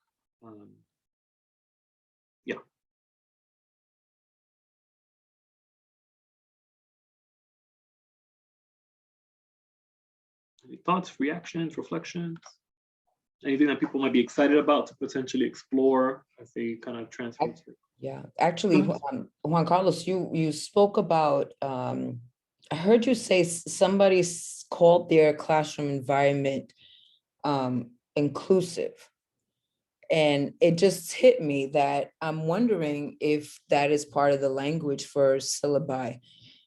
Speaker 2: Yeah. Any thoughts, reactions, reflections? Anything that people might be excited about to potentially explore as they kind of transfer?
Speaker 1: Yeah, actually, Juan Carlos, you spoke about, I heard you say somebody called their classroom environment inclusive. And it just hit me that I'm wondering if that is part of the language for syllabi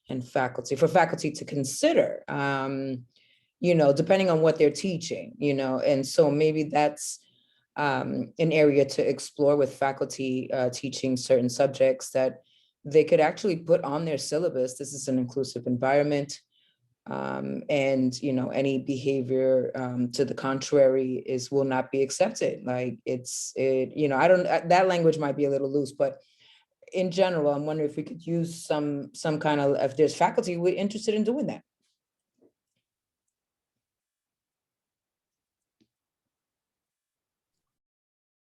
Speaker 1: and faculty, for faculty to consider, depending on what they're teaching, and so maybe that's an area to explore with faculty teaching certain subjects, that they could actually put on their syllabus, this is an inclusive environment. And any behavior to the contrary will not be accepted. Like that language might be a little loose, but in general, I'm wondering if we could use some kind of, if there's faculty we're interested in doing that.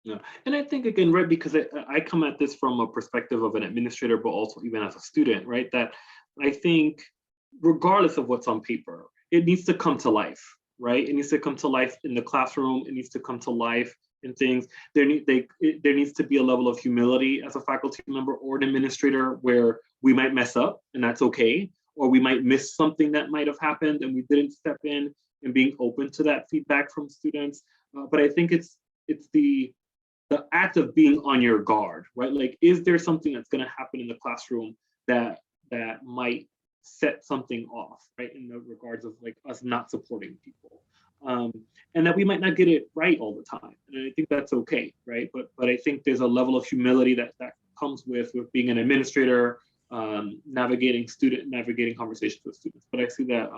Speaker 2: Yeah, and I think again, right, because I come at this from a perspective of an administrator, but also even as a student, right, that I think regardless of what's on paper, it needs to come to life, right? It needs to come to life in the classroom. It needs to come to life in things. There needs to be a level of humility as a faculty member or an administrator where we might mess up, and that's okay, or we might miss something that might have happened and we didn't step in, and being open to that feedback from students. But I think it's the act of being on your guard, right? Like, is there something that's going to happen in the classroom that might set something off, right? In the regards of like us not supporting people, and that we might not get it right all the time, and I think that's okay, right? But I think there's a level of humility that comes with being an administrator, navigating conversations with students. But I see that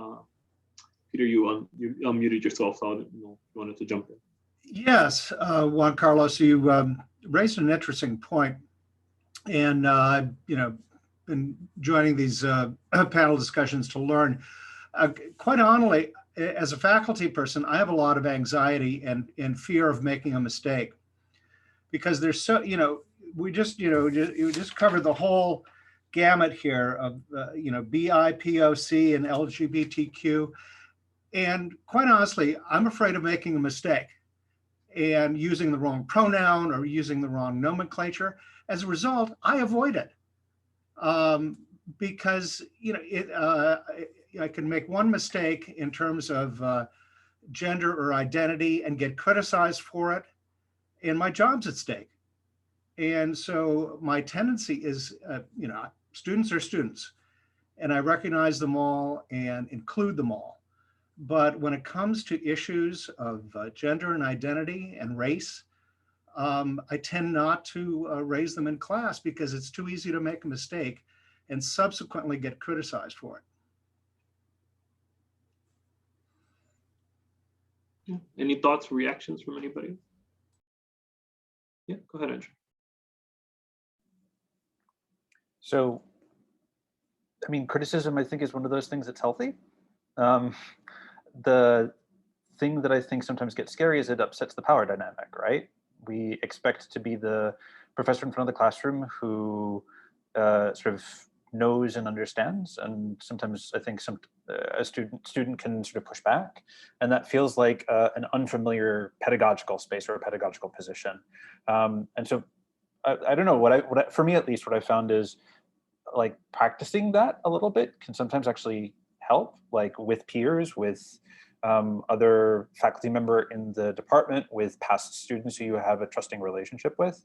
Speaker 2: Peter, you unmuted yourself, so I didn't know if you wanted to jump in.
Speaker 18: Yes, Juan Carlos, you raised an interesting point, and been joining these panel discussions to learn. Quite honestly, as a faculty person, I have a lot of anxiety and fear of making a mistake, because there's we just covered the whole gamut here of BIPOC and LGBTQ, and quite honestly, I'm afraid of making a mistake and using the wrong pronoun or using the wrong nomenclature. As a result, I avoid it because I can make one mistake in terms of gender or identity and get criticized for it, and my job's at stake. And so my tendency is, students are students, and I recognize them all and include them all. But when it comes to issues of gender and identity and race, I tend not to raise them in class because it's too easy to make a mistake and subsequently get criticized for
Speaker 2: it. Any thoughts, reactions from anybody? Yeah, go ahead, Andrew.
Speaker 3: So, I mean, criticism, I think, is one of those things that's healthy. The thing that I think sometimes gets scary is it upsets the power dynamic, right? We expect to be the professor in front of the classroom who sort of knows and understands, and sometimes I think a student can sort of push back, and that feels like an unfamiliar pedagogical space or a pedagogical position. And so I don't know, for me at least, what I found is like practicing that a little bit can sometimes actually help, like with peers, with other faculty member in the department, with past students who you have a trusting relationship with.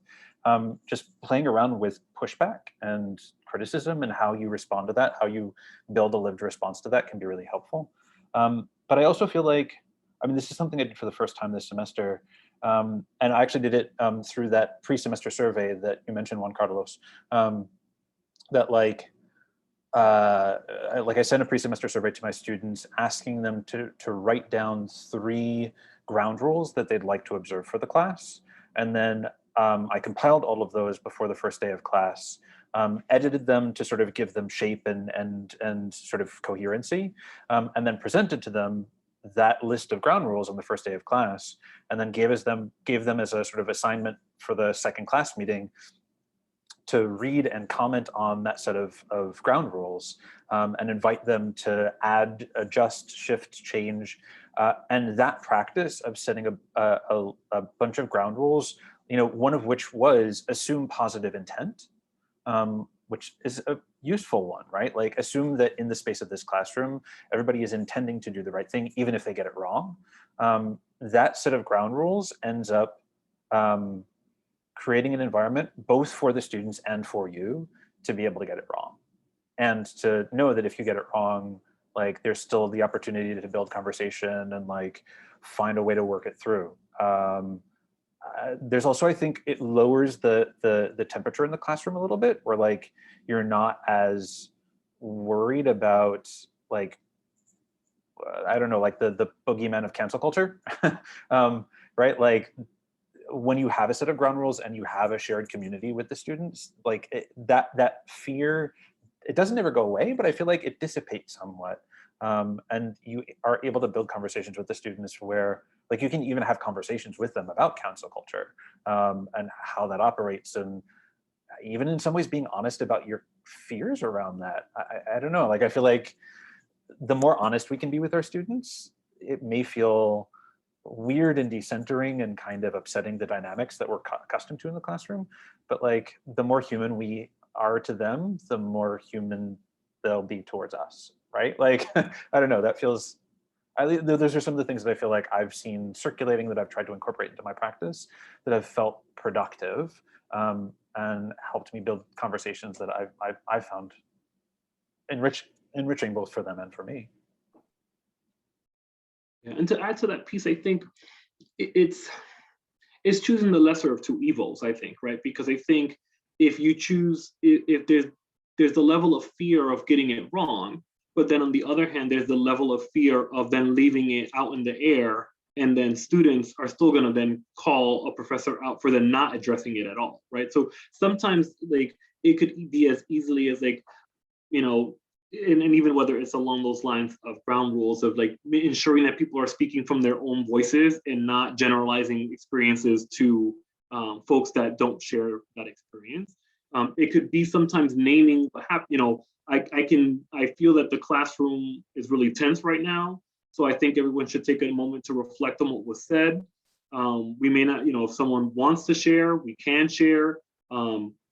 Speaker 3: Just playing around with pushback and criticism and how you respond to that, how you build a lived response to that can be really helpful. But I also feel like, I mean, this is something I did for the first time this semester, and I actually did it through that pre-semester survey that you mentioned, Juan Carlos, that I sent a pre-semester survey to my students asking them to write down 3 ground rules that they'd like to observe for the class. And then I compiled all of those before the first day of class, edited them to sort of give them shape and sort of coherency, and then presented to them that list of ground rules on the first day of class, and then gave them as a sort of assignment for the second class meeting to read and comment on that set of ground rules, and invite them to add, adjust, shift, change. And that practice of setting a bunch of ground rules, one of which was assume positive intent, which is useful one, right? Like assume that in the space of this classroom, everybody is intending to do the right thing, even if they get it wrong. That set of ground rules ends up creating an environment both for the students and for you to be able to get it wrong. And to know that if you get it wrong, like there's still the opportunity to build conversation and like find a way to work it through. There's also, I think it lowers the temperature in the classroom a little bit, where like you're not as worried about like, I don't know, like the boogeyman of cancel culture, right? Like when you have a set of ground rules and you have a shared community with the students, like that fear, it doesn't ever go away, but I feel like it dissipates somewhat. And you are able to build conversations with the students where like you can even have conversations with them about cancel culture and how that operates, and even in some ways being honest about your fears around that. I don't know, like I feel like the more honest we can be with our students, it may feel weird and decentering and kind of upsetting the dynamics that we're accustomed to in the classroom, but like the more human we are to them, the more human they'll be towards us, right? Like I don't know, that feels, those are some of the things that I feel like I've seen circulating that I've tried to incorporate into my practice that have felt productive and helped me build conversations that I've found enriching both for them and for me.
Speaker 2: Yeah, and to add to that piece, I think it's choosing the lesser of two evils, I think, right? Because I think if you choose, if there's the level of fear of getting it wrong, but then on the other hand, there's the level of fear of then leaving it out in the air, and then students are still gonna then call a professor out for them not addressing it at all, right? So sometimes like it could be as easily as like, you know, and even whether it's along those lines of ground rules of like ensuring that people are speaking from their own voices and not generalizing experiences to folks that don't share that experience. It could be sometimes naming what happened, you know, I feel that the classroom is really tense right now. So I think everyone should take a moment to reflect on what was said. We may not, you know, if someone wants to share, we can share.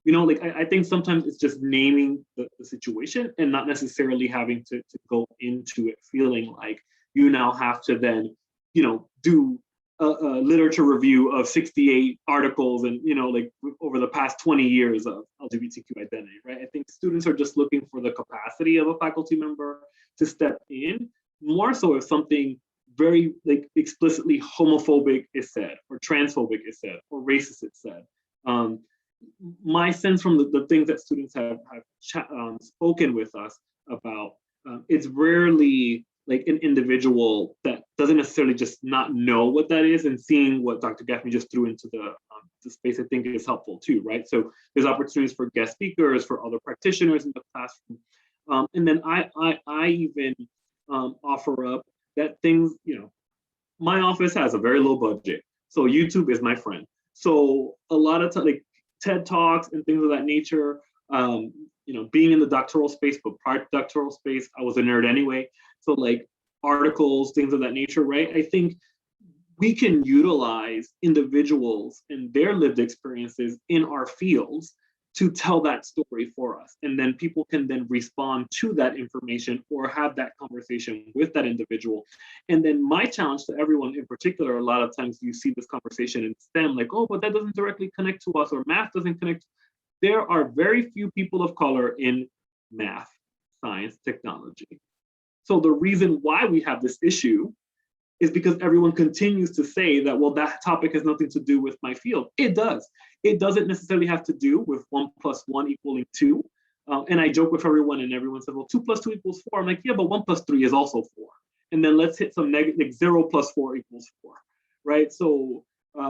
Speaker 2: You know, like I think sometimes it's just naming the situation and not necessarily having to go into it feeling like you now have to then, you know, do a literature review of 68 articles and, you know, like over the past 20 years of LGBTQ identity, right? I think students are just looking for the capacity of a faculty member to step in, more so if something very like explicitly homophobic is said, or transphobic is said, or racist is said. My sense from the things that students have spoken with us about, it's rarely like an individual that doesn't necessarily just not know what that is, and seeing what Dr. Gaffney just threw into the space, I think is helpful too, right? So there's opportunities for guest speakers, for other practitioners in the classroom. And then I even offer up that things, you know, my office has a very low budget, so YouTube is my friend. So a lot of times, like TED Talks and things of that nature, you know, being in the doctoral space, but prior to doctoral space, I was a nerd anyway. So like articles, things of that nature, right? I think we can utilize individuals and their lived experiences in our fields to tell that story for us. And then people can then respond to that information or have that conversation with that individual. And then my challenge to everyone in particular, a lot of times you see this conversation in STEM, like, oh, but that doesn't directly connect to us, or math doesn't connect. There are very few people of color in math, science, technology. So the reason why we have this issue is because everyone continues to say that, well, that topic has nothing to do with my field. It does. It doesn't necessarily have to do with 1 + 1 = 2. And I joke with everyone, and everyone says, well, 2 + 2 = 4. I'm like, yeah, but 1 + 3 is also 4. And then let's hit some negative, like 0 + 4 = 4, right? So I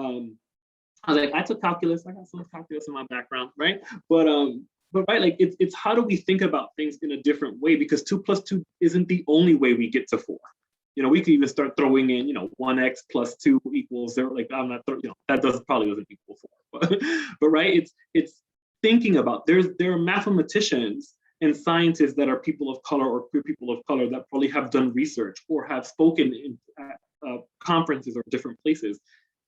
Speaker 2: was like, I took calculus. I got some calculus in my background, right? But right, like it's how do we think about things in a different way? Because 2 + 2 isn't the only way we get to 4. You know, we could even start throwing in, you know, 1x + 2 = 0. Like I'm not, you know, that probably doesn't equal 4. But right, it's thinking about there are mathematicians and scientists that are people of color or queer people of color that probably have done research or have spoken in conferences or different places.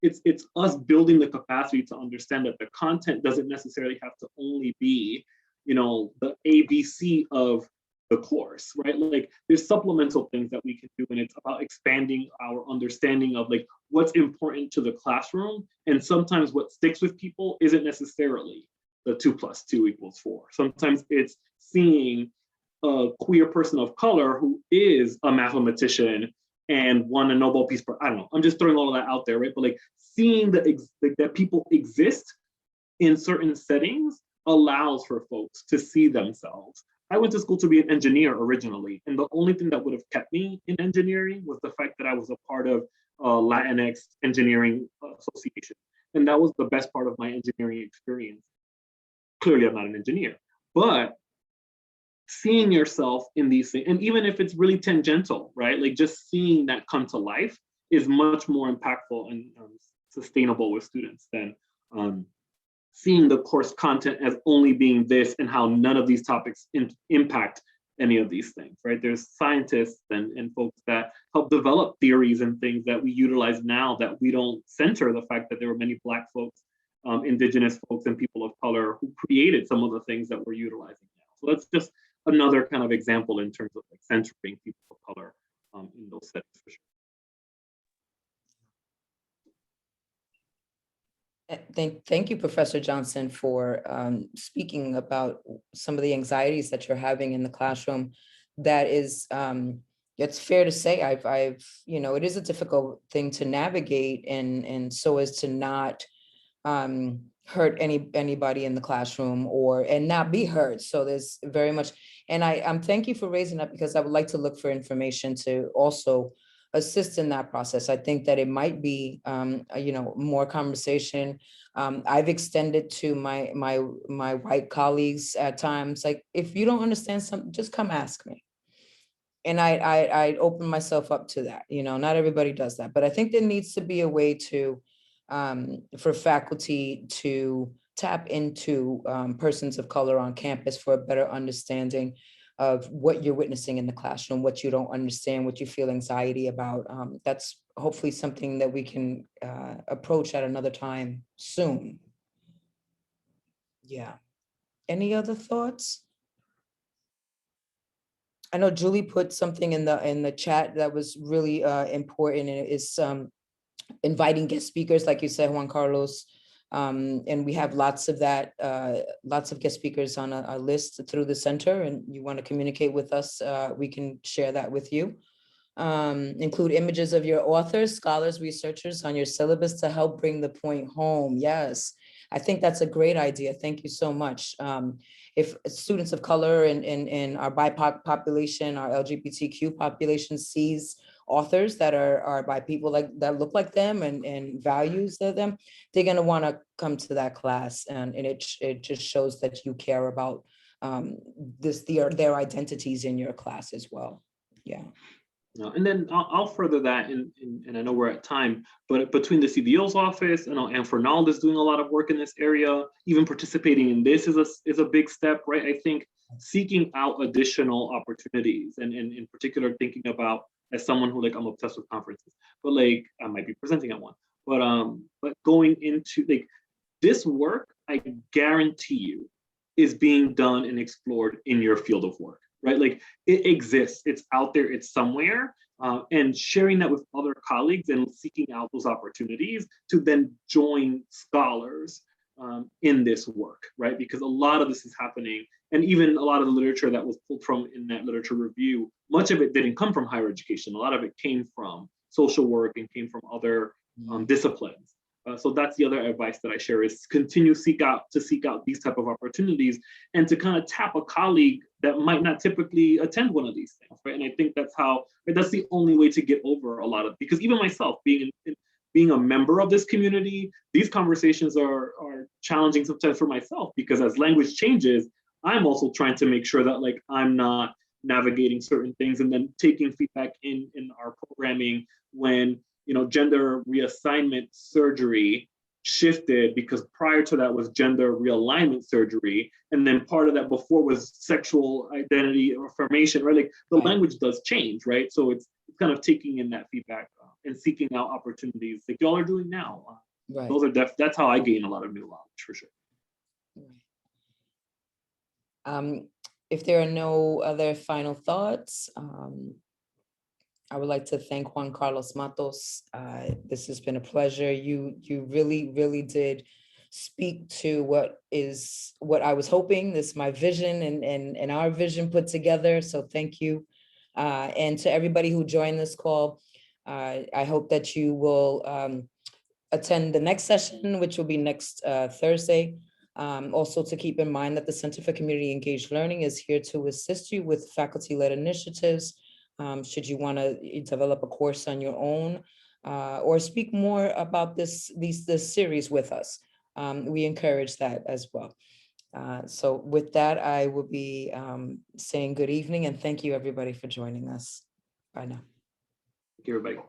Speaker 2: It's us building the capacity to understand that the content doesn't necessarily have to only be, the ABC of the course, right? Like there's supplemental things that we can do, and it's about expanding our understanding of like what's important to the classroom. And sometimes what sticks with people isn't necessarily the 2 + 2 = 4. Sometimes it's seeing a queer person of color who is a mathematician and won a Nobel Peace Prize. I don't know, I'm just throwing all of that out there, right? But like seeing that people exist in certain settings allows for folks to see themselves. I went to school to be an engineer originally, and the only thing that would have kept me in engineering was the fact that I was a part of Latinx Engineering Association. And that was the best part of my engineering experience. Clearly, I'm not an engineer, but seeing yourself in these things, and even if it's really tangential, right? Like just seeing that come to life is much more impactful and sustainable with students than seeing the course content as only being this and how none of these topics impact any of these things, right? There's scientists and folks that help develop theories and things that we utilize now that we don't center the fact that there were many Black folks, Indigenous folks, and people of color who created some of the things that we're utilizing now. So that's just another kind of example in terms of like centering people of color in those settings for sure.
Speaker 1: Thank you, Professor Johnson, for speaking about some of the anxieties that you're having in the classroom. That is, it's fair to say, I've it is a difficult thing to navigate, and so as to not hurt anybody in the classroom and not be hurt. So there's very much, and I'm thank you for raising that, because I would like to look for information to also assist in that process. I think that it might be, more conversation. I've extended to my white colleagues at times, like, if you don't understand something, just come ask me. And I open myself up to that. Not everybody does that, but I think there needs to be a way to, for faculty to tap into persons of color on campus for a better understanding of what you're witnessing in the classroom, what you don't understand, what you feel anxiety about. That's hopefully something that we can approach at another time soon. Yeah. Any other thoughts? I know Julie put something in the chat that was really important, and it is inviting guest speakers, like you said, Juan Carlos. And we have lots of that, lots of guest speakers on a list through the center, and you want to communicate with us, we can share that with you. Include images of your authors, scholars, researchers on your syllabus to help bring the point home. Yes, I think that's a great idea. Thank you so much. If students of color and our BIPOC population, our LGBTQ population sees authors that are by people that look like them and values them, they're going to want to come to that class, and it just shows that you care about their identities in your class as well. Yeah.
Speaker 2: And then I'll further that, and I know we're at time, but between the CBO's office, and Fernald is doing a lot of work in this area. Even participating in this is a big step, right? I think seeking out additional opportunities, and in particular thinking about, as someone who, like, I'm obsessed with conferences, but like I might be presenting at one, but going into like this work, I guarantee you, is being done and explored in your field of work. Right? Like it exists, it's out there, it's somewhere, and sharing that with other colleagues and seeking out those opportunities to then join scholars in this work, right? Because a lot of this is happening, and even a lot of the literature that was pulled from in that literature review, much of it didn't come from higher education. A lot of it came from social work and came from other disciplines. So that's the other advice that I share, is continue to seek out these type of opportunities, and to kind of tap a colleague that might not typically attend one of these things, right? And I think that's the only way to get over a lot of, because even myself, being a member of this community, these conversations are challenging sometimes for myself, because as language changes, I'm also trying to make sure that like I'm not navigating certain things, and then taking feedback in our programming when gender reassignment surgery shifted, because prior to that was gender realignment surgery, and then part of that before was sexual identity affirmation, right? Like the language does change, right? So it's kind of taking in that feedback and seeking out opportunities like y'all are doing now. Those are that's how I gain a lot of new knowledge, for sure.
Speaker 1: If there are no other final thoughts, I would like to thank Juan Carlos Matos. This has been a pleasure. You really, really did speak to what I was hoping. This is my vision and our vision put together. So thank you. And to everybody who joined this call, I hope that you will attend the next session, which will be next Thursday. Also to keep in mind that the Center for Community Engaged Learning is here to assist you with faculty-led initiatives. Should you want to develop a course on your own or speak more about this series with us, we encourage that as well. So with that, I will be saying good evening and thank you everybody for joining us. Bye now.
Speaker 2: Thank you, everybody.